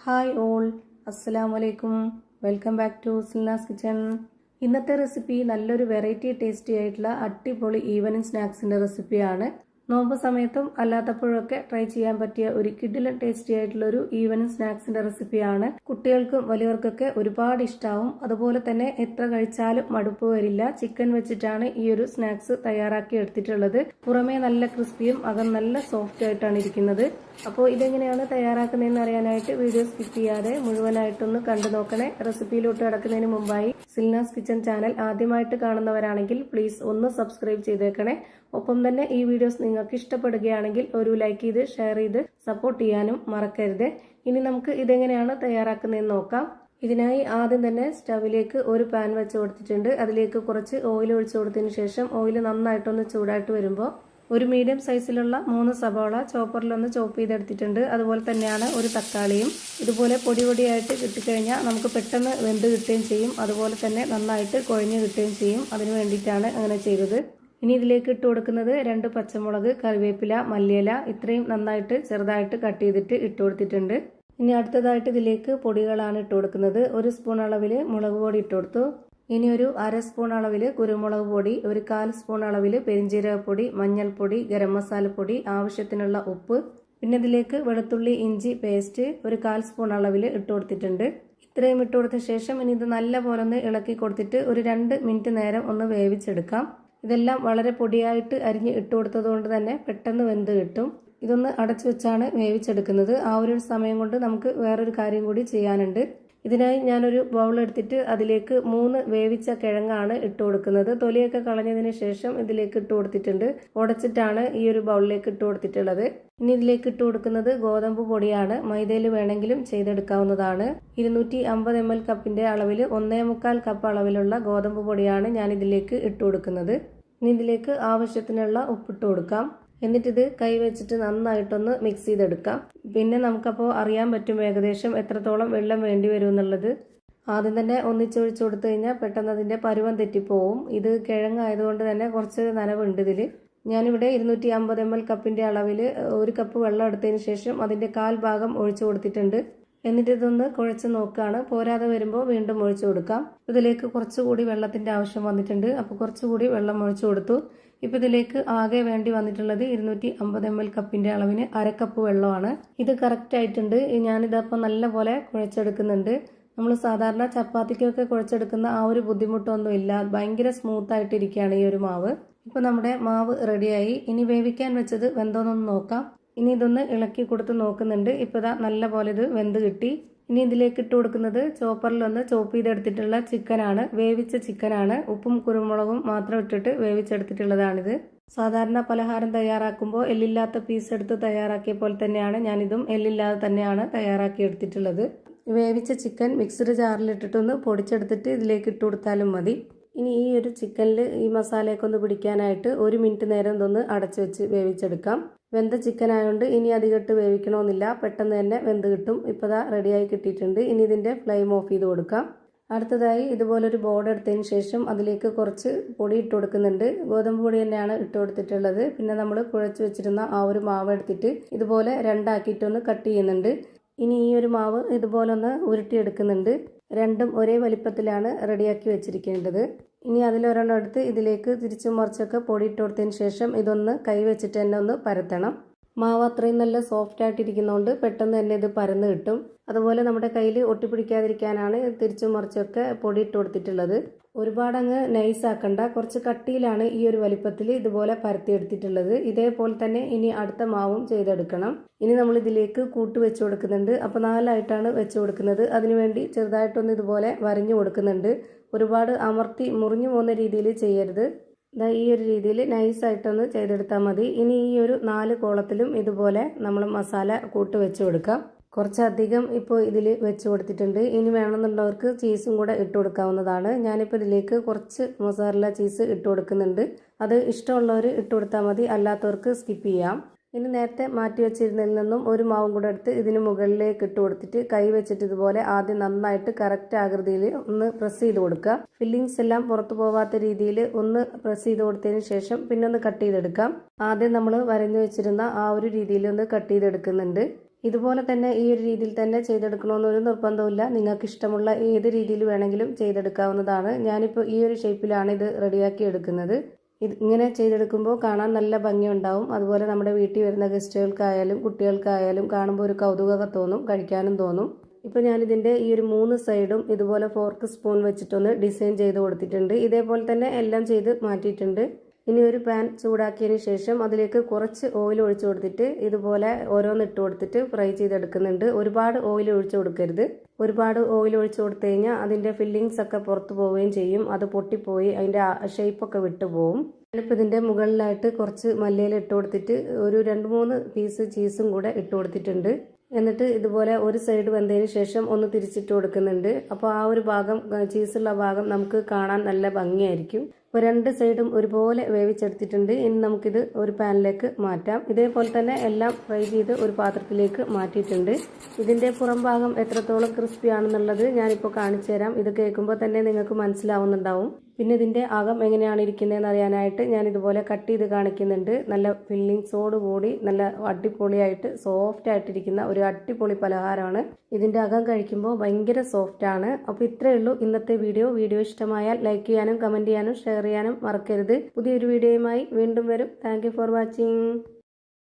Hi all, അസ്സലാമു അലൈക്കും. Welcome back to Silnas kitchen. ഇന്നത്തെ റെസിപ്പി നല്ലൊരു വെറൈറ്റി ടേസ്റ്റി ആയിട്ടുള്ള അടിപൊളി ഈവനിങ് സ്നാക്സിൻ്റെ റെസിപ്പിയാണ്. നോമ്പ് സമയത്തും അല്ലാത്തപ്പോഴൊക്കെ ട്രൈ ചെയ്യാൻ പറ്റിയ ഒരു കിഡിലൻ ടേസ്റ്റി ആയിട്ടുള്ള ഒരു ഈവനിങ് സ്നാക്സിൻ്റെ റെസിപ്പിയാണ്. കുട്ടികൾക്കും വലിയവർക്കൊക്കെ ഒരുപാട് ഇഷ്ടമാവും. അതുപോലെ തന്നെ എത്ര കഴിച്ചാലും മടുപ്പ് വരില്ല. ചിക്കൻ വെച്ചിട്ടാണ് ഈ ഒരു സ്നാക്സ് തയ്യാറാക്കി എടുത്തിട്ടുള്ളത്. പുറമേ നല്ല ക്രിസ്പിയും അകം നല്ല സോഫ്റ്റ് ആയിട്ടാണ് ഇരിക്കുന്നത്. അപ്പോൾ ഇതെങ്ങനെയാണ് തയ്യാറാക്കുന്നതെന്ന് അറിയാനായിട്ട് വീഡിയോ സ്കിപ്പ് ചെയ്യാതെ മുഴുവനായിട്ടൊന്ന് കണ്ടു നോക്കണേ. റെസിപ്പിയിലോട്ട് കടക്കുന്നതിന് മുമ്പായി സിൽനാസ് കിച്ചൺ ചാനൽ ആദ്യമായിട്ട് കാണുന്നവരാണെങ്കിൽ പ്ലീസ് ഒന്ന് സബ്സ്ക്രൈബ് ചെയ്തേക്കണേ. ഒപ്പം തന്നെ ഈ വീഡിയോസ് നിങ്ങൾക്ക് ഇഷ്ടപ്പെടുകയാണെങ്കിൽ ഒരു ലൈക്ക് ചെയ്ത് ഷെയർ ചെയ്ത് സപ്പോർട്ട് ചെയ്യാനും മറക്കരുത്. ഇനി നമുക്ക് ഇതെങ്ങനെയാണ് തയ്യാറാക്കുന്നതെന്ന് നോക്കാം. ഇതിനായി ആദ്യം തന്നെ സ്റ്റവിലേക്ക് ഒരു പാൻ വെച്ച് കൊടുത്തിട്ടുണ്ട്. അതിലേക്ക് കുറച്ച് ഓയിൽ ഒഴിച്ചു കൊടുത്തതിന് ശേഷം ഓയിൽ നന്നായിട്ടൊന്ന് ചൂടായിട്ട് വരുമ്പോൾ ഒരു മീഡിയം സൈസിലുള്ള 3 സവാള ചോപ്പറിലൊന്ന് ചോപ്പ് ചെയ്തെടുത്തിട്ടുണ്ട്. അതുപോലെ തന്നെയാണ് ഒരു തക്കാളിയും. ഇതുപോലെ പൊടി പൊടിയായിട്ട് കിട്ടിക്കഴിഞ്ഞാൽ നമുക്ക് പെട്ടെന്ന് വെന്ത് കിട്ടുകയും ചെയ്യും. അതുപോലെ തന്നെ നന്നായിട്ട് കുഴഞ്ഞ് കിട്ടുകയും ചെയ്യും. അതിന് വേണ്ടിയിട്ടാണ് അങ്ങനെ ചെയ്തത്. ഇനി ഇതിലേക്ക് ഇട്ട് കൊടുക്കുന്നത് 2 പച്ചമുളക്, കറിവേപ്പില, മല്ലിയില ഇത്രയും നന്നായിട്ട് ചെറുതായിട്ട് കട്ട് ചെയ്തിട്ട് ഇട്ട് കൊടുത്തിട്ടുണ്ട്. ഇനി അടുത്തതായിട്ട് ഇതിലേക്ക് പൊടികളാണ് ഇട്ട് കൊടുക്കുന്നത്. 1 സ്പൂൺ അളവിൽ മുളക് പൊടി ഇട്ട് കൊടുത്തു. ഇനി ഒരു 1/2 സ്പൂൺ അളവിൽ കുരുമുളക് പൊടി, ഒരു 1/4 സ്പൂൺ അളവിൽ പെരിഞ്ജീരകപ്പൊടി, മഞ്ഞൾപ്പൊടി, ഗരം മസാലപ്പൊടി, ആവശ്യത്തിനുള്ള ഉപ്പ്, പിന്നെ ഇതിലേക്ക് വെളുത്തുള്ളി ഇഞ്ചി പേസ്റ്റ് ഒരു 1/4 സ്പൂൺ അളവിൽ ഇട്ട് കൊടുത്തിട്ടുണ്ട്. ഇത്രയും ഇട്ട് കൊടുത്ത ശേഷം ഇനി ഇത് നല്ലപോലെ ഒന്ന് ഇളക്കി കൊടുത്തിട്ട് ഒരു 2 മിനിറ്റ് നേരം ഒന്ന് വേവിച്ചെടുക്കാം. ഇതെല്ലാം വളരെ പൊടിയായിട്ട് അരിഞ്ഞ് ഇട്ട് കൊടുത്തത് കൊണ്ട് തന്നെ പെട്ടെന്ന് വെന്ത് കിട്ടും. ഇതൊന്ന് അടച്ചു വെച്ചാണ് വേവിച്ചെടുക്കുന്നത്. ആ ഒരു സമയം കൊണ്ട് നമുക്ക് വേറൊരു കാര്യം കൂടി ചെയ്യാനുണ്ട്. ഇതിനായി ഞാനൊരു ബൗൾ എടുത്തിട്ട് അതിലേക്ക് 3 വേവിച്ച കിഴങ്ങാണ് ഇട്ട് കൊടുക്കുന്നത്. തൊലിയൊക്കെ കളഞ്ഞതിന് ശേഷം ഇതിലേക്ക് ഇട്ട് കൊടുത്തിട്ടുണ്ട്. ഉടച്ചിട്ടാണ് ഈ ഒരു ബൗളിലേക്ക് ഇട്ട് കൊടുത്തിട്ടുള്ളത്. ഇനി ഇതിലേക്ക് ഇട്ട് കൊടുക്കുന്നത് ഗോതമ്പ് പൊടിയാണ്. മൈദയിൽ വേണമെങ്കിലും ചെയ്തെടുക്കാവുന്നതാണ്. 250 ml കപ്പിന്റെ അളവിൽ 1.25 കപ്പ് അളവിലുള്ള ഗോതമ്പ് പൊടിയാണ് ഞാൻ ഇതിലേക്ക് ഇട്ട് കൊടുക്കുന്നത്. ഇനി ഇതിലേക്ക് ആവശ്യത്തിനുള്ള ഉപ്പിട്ട് കൊടുക്കാം. എന്നിട്ടിത് കൈ വെച്ചിട്ട് നന്നായിട്ടൊന്ന് മിക്സ് ചെയ്തെടുക്കാം. പിന്നെ നമുക്കപ്പോൾ അറിയാൻ പറ്റും ഏകദേശം എത്രത്തോളം വെള്ളം വേണ്ടി വരും എന്നുള്ളത്. ആദ്യം തന്നെ ഒന്നിച്ചൊഴിച്ചു കൊടുത്തു കഴിഞ്ഞാൽ പെട്ടെന്ന് അതിൻ്റെ പരുവം തെറ്റിപ്പോവും. ഇത് കിഴങ്ങായതുകൊണ്ട് തന്നെ കുറച്ച് നനവുണ്ട് ഇതിൽ. ഞാനിവിടെ 250 ml കപ്പിൻ്റെ അളവിൽ 1 കപ്പ് വെള്ളം എടുത്തതിന് ശേഷം അതിൻ്റെ 1/4 ഭാഗം ഒഴിച്ചു കൊടുത്തിട്ടുണ്ട്. എന്നിട്ട് ഇതൊന്ന് കുഴച്ച് നോക്കുകയാണ്. പോരാതെ വരുമ്പോൾ വീണ്ടും ഒഴിച്ചു കൊടുക്കാം. ഇതിലേക്ക് കുറച്ചുകൂടി വെള്ളത്തിൻ്റെ ആവശ്യം വന്നിട്ടുണ്ട്. അപ്പോൾ കുറച്ചുകൂടി വെള്ളം ഒഴിച്ചു കൊടുത്തു. ഇപ്പോൾ ഇതിലേക്ക് ആകെ വേണ്ടി വന്നിട്ടുള്ളത് 250 ml കപ്പിൻ്റെ അളവിന് 1/2 കപ്പ് വെള്ളമാണ്. ഇത് കറക്റ്റ് ആയിട്ടുണ്ട്. ഞാനിതപ്പോൾ നല്ലപോലെ കുഴച്ചെടുക്കുന്നുണ്ട്. നമ്മൾ സാധാരണ ചപ്പാത്തിക്കൊക്കെ കുഴച്ചെടുക്കുന്ന ആ ഒരു ബുദ്ധിമുട്ടൊന്നും ഇല്ല. ഭയങ്കര സ്മൂത്ത് ആയിട്ടിരിക്കുകയാണ് ഈ ഒരു മാവ്. ഇപ്പോൾ നമ്മുടെ മാവ് റെഡിയായി. ഇനി വേവിക്കാൻ വെച്ചത് വെന്തോന്നൊന്ന് നോക്കാം. ഇനി ഇതൊന്ന് ഇളക്കി കൊടുത്ത് നോക്കുന്നുണ്ട്. ഇപ്പോൾ ഇതാ നല്ല പോലെ ഇത് വെന്ത് കിട്ടി. ഇനി ഇതിലേക്ക് ഇട്ട് കൊടുക്കുന്നത് ചോപ്പറിലൊന്ന് ചോപ്പ് ചെയ്തെടുത്തിട്ടുള്ള ചിക്കനാണ്. വേവിച്ച ചിക്കനാണ്. ഉപ്പും കുരുമുളകും മാത്രം ഇട്ടിട്ട് വേവിച്ചെടുത്തിട്ടുള്ളതാണിത്. സാധാരണ പലഹാരം തയ്യാറാക്കുമ്പോൾ എല്ലില്ലാത്ത പീസ് എടുത്ത് തയ്യാറാക്കിയ പോലെ തന്നെയാണ് ഞാനിതും എല്ലില്ലാതെ തന്നെയാണ് തയ്യാറാക്കി എടുത്തിട്ടുള്ളത്. വേവിച്ച ചിക്കൻ മിക്സഡ് ജാറിലിട്ടിട്ടൊന്ന് പൊടിച്ചെടുത്തിട്ട് ഇതിലേക്ക് ഇട്ട് കൊടുത്താലും മതി. ഇനി ഈ ഒരു ചിക്കനിൽ ഈ മസാലയൊക്കെ ഒന്ന് പിടിക്കാനായിട്ട് 1 മിനിറ്റ് നേരം ഇതൊന്ന് അടച്ചു വെച്ച് വേവിച്ചെടുക്കാം. വെന്ത ചിക്കൻ ആയതുകൊണ്ട് ഇനി അധികം ഇട്ട് വേവിക്കണമെന്നില്ല. പെട്ടെന്ന് തന്നെ വെന്ത് കിട്ടും. ഇപ്പോൾ ദാ റെഡിയായി കിട്ടിയിട്ടുണ്ട്. ഇനി ഇതിൻ്റെ ഫ്ലെയിം ഓഫ് ചെയ്ത് കൊടുക്കാം. അടുത്തതായി ഇതുപോലൊരു ബോർഡ് എടുത്തതിന് ശേഷം അതിലേക്ക് കുറച്ച് പൊടി ഇട്ട് കൊടുക്കുന്നുണ്ട്. ഗോതമ്പ് പൊടി തന്നെയാണ് ഇട്ട് കൊടുത്തിട്ടുള്ളത്. പിന്നെ നമ്മൾ കുഴച്ച് വെച്ചിരുന്ന ആ ഒരു മാവ് എടുത്തിട്ട് ഇതുപോലെ 2 ആക്കിയിട്ടൊന്ന് കട്ട് ചെയ്യുന്നുണ്ട്. ഇനി ഈ ഒരു മാവ് ഇതുപോലെ ഒന്ന് ഉരുട്ടിയെടുക്കുന്നുണ്ട്. രണ്ടും ഒരേ വലിപ്പത്തിലാണ് റെഡിയാക്കി വെച്ചിരിക്കേണ്ടത്. ഇനി അതിലൊരെണ്ണം എടുത്ത് ഇതിലേക്ക് തിരിച്ചും മറിച്ചൊക്കെ പൊടി ഇട്ട് കൊടുത്തതിന് ശേഷം ഇതൊന്ന് കൈ വെച്ചിട്ട് തന്നെ ഒന്ന് പരത്തണം. മാവ് അത്രയും നല്ല സോഫ്റ്റ് ആയിട്ടിരിക്കുന്നതുകൊണ്ട് പെട്ടെന്ന് തന്നെ ഇത് പരന്ന് കിട്ടും. അതുപോലെ നമ്മുടെ കയ്യിൽ ഒട്ടിപ്പിടിക്കാതിരിക്കാനാണ് തിരിച്ചും മറിച്ചൊക്കെ പൊടി ഇട്ട് കൊടുത്തിട്ടുള്ളത്. ഒരുപാടങ്ങ് നൈസ് ആക്കണ്ട. കുറച്ച് കട്ടിയിലാണ് ഈ ഒരു വലിപ്പത്തിൽ ഇതുപോലെ പരത്തിയെടുത്തിട്ടുള്ളത്. ഇതേപോലെ തന്നെ ഇനി അടുത്ത മാവും ചെയ്തെടുക്കണം. ഇനി നമ്മൾ ഇതിലേക്ക് കൂട്ട് വെച്ച് കൊടുക്കുന്നുണ്ട്. അപ്പോൾ 4 ആയിട്ടാണ് വെച്ച് കൊടുക്കുന്നത്. അതിനുവേണ്ടി ചെറുതായിട്ടൊന്ന് ഇതുപോലെ വരഞ്ഞു കൊടുക്കുന്നുണ്ട്. ഒരുപാട് അമർത്തി മുറിഞ്ഞു പോകുന്ന രീതിയിൽ ചെയ്യരുത്. ഈ ഒരു രീതിയിൽ നൈസായിട്ടൊന്ന് ചെയ്തെടുത്താൽ മതി. ഇനി ഈ ഒരു 4 കോളത്തിലും ഇതുപോലെ നമ്മൾ മസാല കൂട്ട് വെച്ച് കൊടുക്കാം. കുറച്ചധികം ഇപ്പോൾ ഇതിൽ വെച്ച് കൊടുത്തിട്ടുണ്ട്. ഇനി വേണമെന്നുള്ളവർക്ക് ചീസും കൂടെ ഇട്ട് കൊടുക്കാവുന്നതാണ്. ഞാനിപ്പോൾ ഇതിലേക്ക് കുറച്ച് മൊസറല്ല ചീസ് ഇട്ട് കൊടുക്കുന്നുണ്ട്. അത് ഇഷ്ടമുള്ളവർ ഇട്ട് കൊടുത്താൽ മതി, അല്ലാത്തവർക്ക് സ്കിപ്പ് ചെയ്യാം. ഇനി നേരത്തെ മാറ്റി വെച്ചിരുന്നതിൽ നിന്നും ഒരു മാവും കൂടെ എടുത്ത് ഇതിന് മുകളിലേക്ക് ഇട്ട് കൊടുത്തിട്ട് കൈ വെച്ചിട്ട് ഇതുപോലെ ആദ്യം നന്നായിട്ട് കറക്റ്റ് ആകൃതിയിൽ ഒന്ന് പ്രസ് ചെയ്ത് കൊടുക്കുക. ഫില്ലിങ്സ് എല്ലാം പുറത്തു പോവാത്ത രീതിയിൽ ഒന്ന് പ്രസ് ചെയ്ത് കൊടുത്തതിന് ശേഷം പിന്നെ ഒന്ന് കട്ട് ചെയ്തെടുക്കാം. ആദ്യം നമ്മൾ വരഞ്ഞു വെച്ചിരുന്ന ആ ഒരു രീതിയിൽ ഒന്ന് കട്ട് ചെയ്തെടുക്കുന്നുണ്ട്. ഇതുപോലെ തന്നെ ഈ ഒരു രീതിയിൽ തന്നെ ചെയ്തെടുക്കണമെന്നൊരു നിർബന്ധമില്ല. നിങ്ങൾക്ക് ഇഷ്ടമുള്ള ഏത് രീതിയിൽ വേണമെങ്കിലും ചെയ്തെടുക്കാവുന്നതാണ്. ഞാനിപ്പോൾ ഈ ഒരു ഷേപ്പിലാണ് ഇത് റെഡിയാക്കി എടുക്കുന്നത്. ഇങ്ങനെ ചെയ്തെടുക്കുമ്പോൾ കാണാൻ നല്ല ഭംഗിയുണ്ടാവും. അതുപോലെ നമ്മുടെ വീട്ടിൽ വരുന്ന ഗസ്റ്റുകൾക്കായാലും കുട്ടികൾക്കായാലും കാണുമ്പോൾ ഒരു കൗതുകമൊക്കെ തോന്നും, കഴിക്കാനും തോന്നും. ഇപ്പോൾ ഞാനിതിൻ്റെ ഈ ഒരു 3 സൈഡും ഇതുപോലെ ഫോർക്ക് സ്പൂൺ വെച്ചിട്ടൊന്ന് ഡിസൈൻ ചെയ്ത് കൊടുത്തിട്ടുണ്ട്. ഇതേപോലെ തന്നെ എല്ലാം ചെയ്ത് മാറ്റിയിട്ടുണ്ട്. ഇനി ഒരു പാൻ ചൂടാക്കിയതിന് ശേഷം അതിലേക്ക് കുറച്ച് ഓയിൽ ഒഴിച്ചു കൊടുത്തിട്ട് ഇതുപോലെ ഓരോന്ന് ഇട്ട് കൊടുത്തിട്ട് ഫ്രൈ ചെയ്തെടുക്കുന്നുണ്ട്. ഒരുപാട് ഓയിൽ ഒഴിച്ചു കൊടുക്കരുത്. ഒരുപാട് ഓയിൽ ഒഴിച്ചു കൊടുത്തു കഴിഞ്ഞാൽ അതിൻ്റെ ഫില്ലിങ്സ് ഒക്കെ പുറത്തു പോവുകയും ചെയ്യും. അത് പൊട്ടിപ്പോയി അതിൻ്റെ ഷേപ്പൊക്കെ വിട്ടുപോകും. ഞാനിപ്പോൾ ഇതിൻ്റെ മുകളിലായിട്ട് കുറച്ച് മല്ലിയില ഇട്ട് കൊടുത്തിട്ട് ഒരു 2-3 പീസ് ചീസും കൂടെ ഇട്ട് കൊടുത്തിട്ടുണ്ട്. എന്നിട്ട് ഇതുപോലെ ഒരു സൈഡ് വെന്തതിന് ശേഷം ഒന്ന് തിരിച്ചിട്ട് കൊടുക്കുന്നുണ്ട്. അപ്പോൾ ആ ഒരു ഭാഗം, ചീസുള്ള ഭാഗം നമുക്ക് കാണാൻ നല്ല ഭംഗിയായിരിക്കും. ഇപ്പോൾ 2 സൈഡും ഒരുപോലെ വേവിച്ചെടുത്തിട്ടുണ്ട്. ഇനി നമുക്കിത് ഒരു പാനിലേക്ക് മാറ്റാം. ഇതേപോലെ തന്നെ എല്ലാം ഫ്രൈ ചെയ്ത് ഒരു പാത്രത്തിലേക്ക് മാറ്റിയിട്ടുണ്ട്. ഇതിൻ്റെ പുറം ഭാഗം എത്രത്തോളം ക്രിസ്പി ആണെന്നുള്ളത് ഞാനിപ്പോൾ കാണിച്ചു തരാം. ഇത് കേൾക്കുമ്പോൾ തന്നെ നിങ്ങൾക്ക് മനസ്സിലാവുന്നുണ്ടാവും. പിന്നെ ഇതിൻ്റെ അകം എങ്ങനെയാണ് ഇരിക്കുന്നതെന്ന് അറിയാനായിട്ട് ഞാൻ ഇതുപോലെ കട്ട് ചെയ്ത് കാണിക്കുന്നുണ്ട്. നല്ല ഫില്ലിങ്സോടുകൂടി നല്ല അടിപൊളിയായിട്ട് സോഫ്റ്റ് ആയിട്ടിരിക്കുന്ന ഒരു അടിപൊളി പലഹാരമാണ്. ഇതിൻ്റെ അകം കഴിക്കുമ്പോൾ ഭയങ്കര സോഫ്റ്റാണ്. അപ്പോൾ ഇത്രയേ ഉള്ളൂ ഇന്നത്തെ വീഡിയോ. വീഡിയോ ഇഷ്ടമായാൽ ലൈക്ക് ചെയ്യാനും കമൻറ്റ് ചെയ്യാനും ഷെയർ ചെയ്യാനും മറക്കരുത്. പുതിയൊരു വീഡിയോയുമായി വീണ്ടും വരും. Thank you for watching.